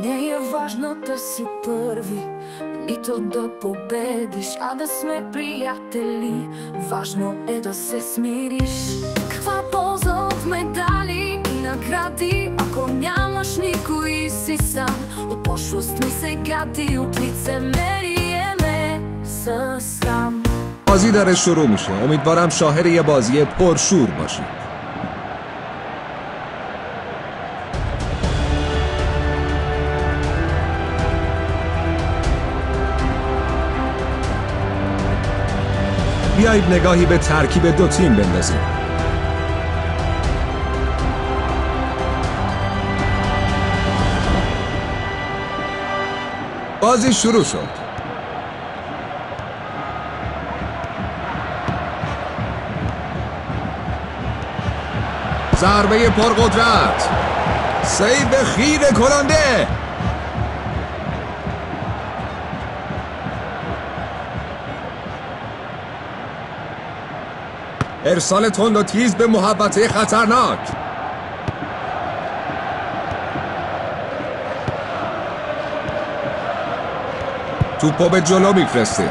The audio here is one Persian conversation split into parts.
Не е важно да си първи, нито да победиш, а да сме приятели. Важно е да се смириш. Каква полза от медали и награди, ако нямаш никой и си сам? От пошлост ми се гади, от лицемерие ме срам. بازی داره شروع میشه. امیدوارم شاهد یه بازی پرشور باشید. بیایید نگاهی به ترکیب دو تیم بندازیم. بازی شروع شد. ضربه پرقدرت، سیو خیره کننده. ارسال تند و تیز به محوطه خطرناک. توپو به جلو میفرسته.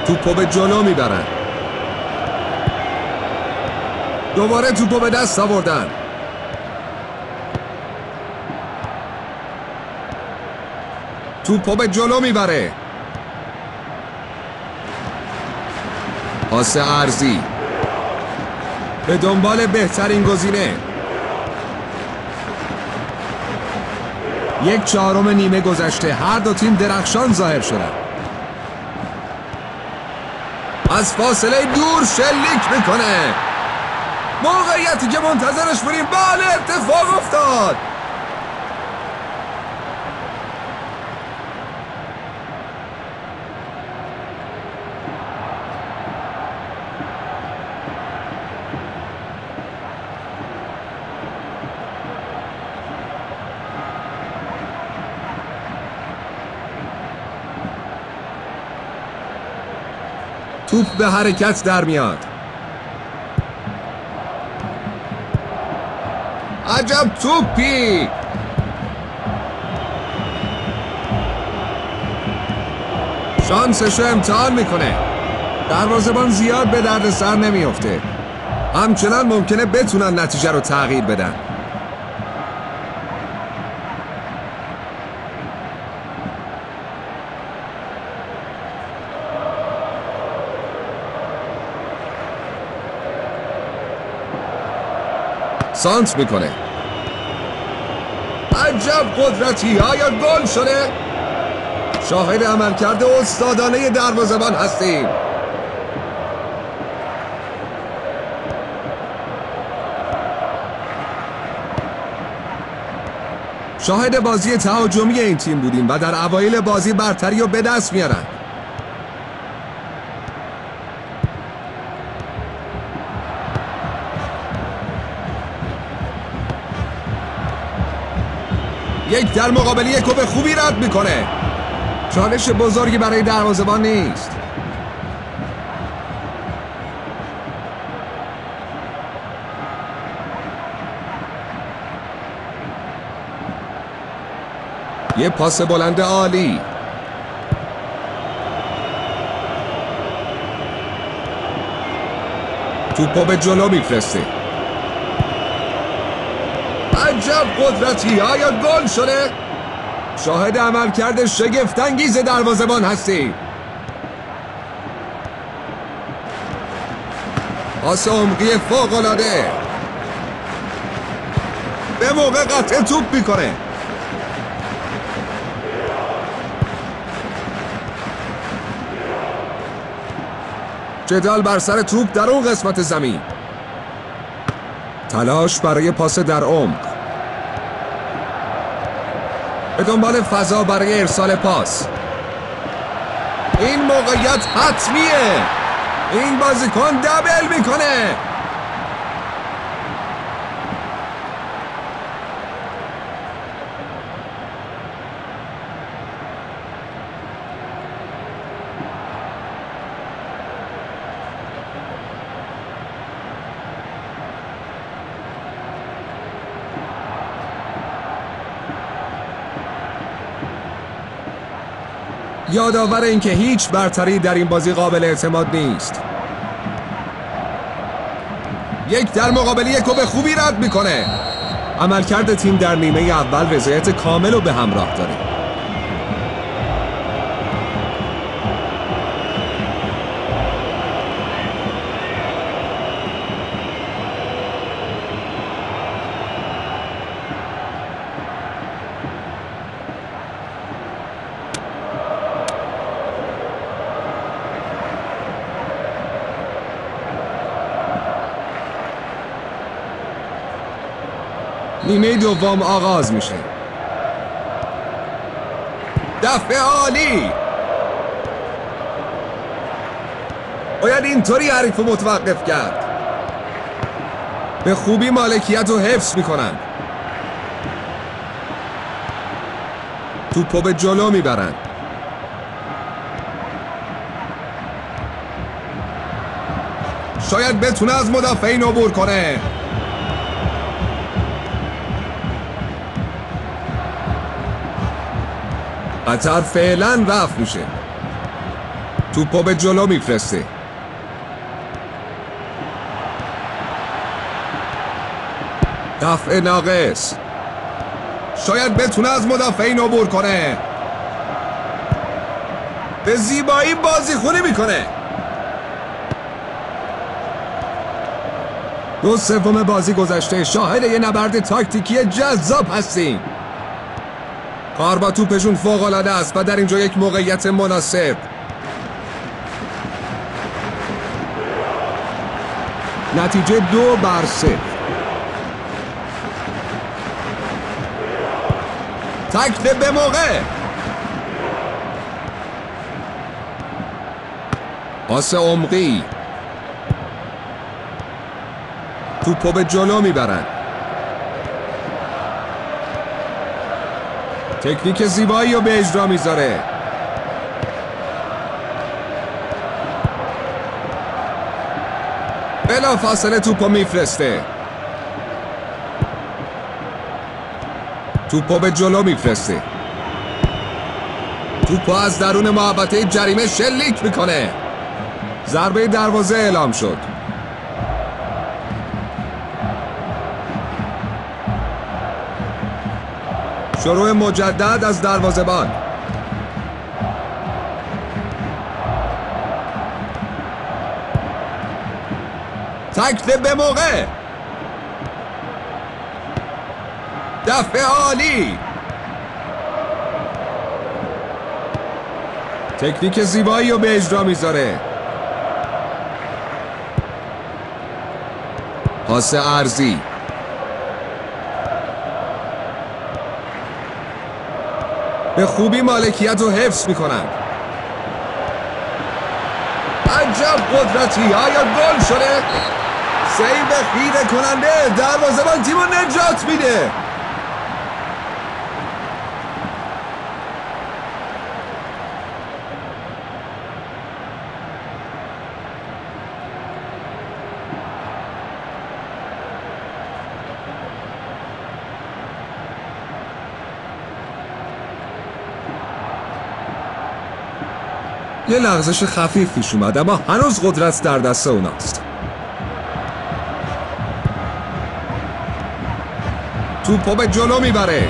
توپو به جلو میبرن. دوباره توپو به دست آوردن. توپو به جلو میبره. پاس عرضی به دنبال بهترین گزینه. 1/4 نیمه گذشته، هر دو تیم درخشان ظاهر شدن. از فاصله دور شلیک میکنه. موقعیتی که منتظرش بودیم، بله اتفاق افتاد. توپ به حرکت در میاد. عجب توپی! شانسشو امتحان میکنه. دروازه‌بان زیاد به درد سر نمیفته. همچنان ممکنه بتونن نتیجه رو تغییر بدن. سانت میکنه. عجب قدرتی! آیا گل شده؟ شاهد عملکرد استادانه دروازه‌بان هستیم. شاهد بازی تهاجمی این تیم بودیم و در اوایل بازی برتری رو به دست میارن. یک در مقابل یک رو به خوبی رد میکنه. چالش بزرگی برای دروازه‌بان نیست. یه پاس بلند عالی. توپو به جلو میفرسته. عجب قدرتی! آیا گل شده؟ شاهد عملکرد شگفت‌انگیز دروازه‌بان هستیم. پاس عمقی فوق‌العاده. به موقع قطع توپ میکنه. جدال بر سر توپ در اون قسمت زمین. تلاش برای پاس در عمق. به دنبال فضا برای ارسال پاس. این موقعیت حتمیه. این بازیکن دبل میکنه. یادآور این که هیچ برتری در این بازی قابل اعتماد نیست. یک در مقابل یک رو به خوبی رد میکنه. عملکرد تیم در نیمه اول رضایت کامل رو به همراه داره. نیمه دوم آغاز میشه. دفع عالی. باید اینطوری حریف رو متوقف کرد. به خوبی مالکیت رو حفظ میکنن. توپو به جلو میبرن. شاید بتونه از مدافعین عبور کنه. خطر فعلا رفع میشه. توپو به جلو میفرسته. دفع ناقص. شاید بتونه از مدافعین عبور کنه. به زیبایی بازیخونی میکنه. 2/3 بازی گذشته شاهد یه نبرد تاکتیکی جذاب هستیم. کار با توپشون فوق‌العاده است و در اینجا یک موقعیت مناسب. نتیجه 2-0. تکل به موقع. پاس عمقی. توپو به جلو میبرن. تکنیک زیبایی رو به اجرا میذاره. بلا فاصله توپو میفرسته. توپو به جلو میفرسته. توپو از درون محوطه جریمه شلیک میکنه. ضربه دروازه اعلام شد. شروع مجدد از دروازه‌بان. تکل به موقع. دفع عالی. تکنیک زیبایی رو به اجرا میذاره. پاس عرضی. به خوبی مالکیت رو حفظ میکنن. عجب قدرتی. آیا گل شده؟ سیو خیره کننده. دروازه‌بان تیمو نجات میده. یه لغزش خفیف پیش اومد اما هنوز قدرت در دست اوناست. توپو به جلو میبره.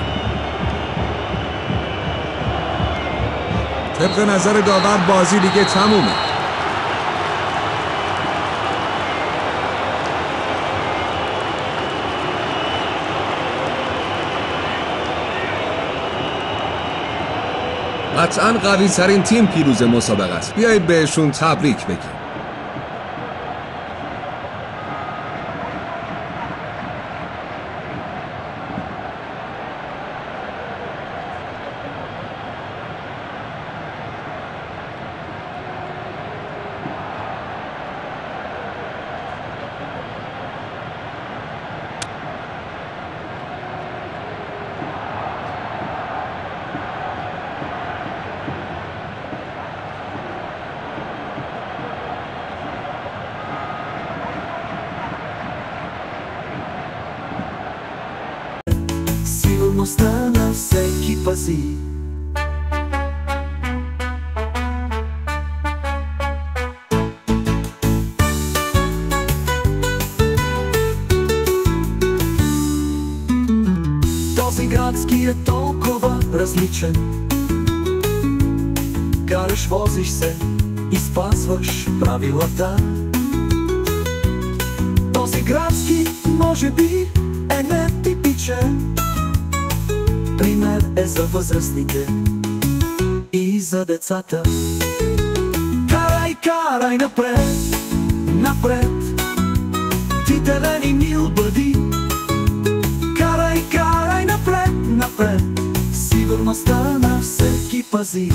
طبق نظر داور بازی دیگه تمومه. قطعاً قوی ترین تیم پیروز مسابقه است. بیایید بهشون تبریک بگیم. Sigo mostrando essa equipa assim. всеки е толкова различен. Караш, возиш се и спазваш правилата. Този градски може би е нетипичен. Пример е за възрастните и за децата. Карай, карай напред, напред, ти терен мил бъди. Карай, карай напред, напред, сигурността на всеки пази.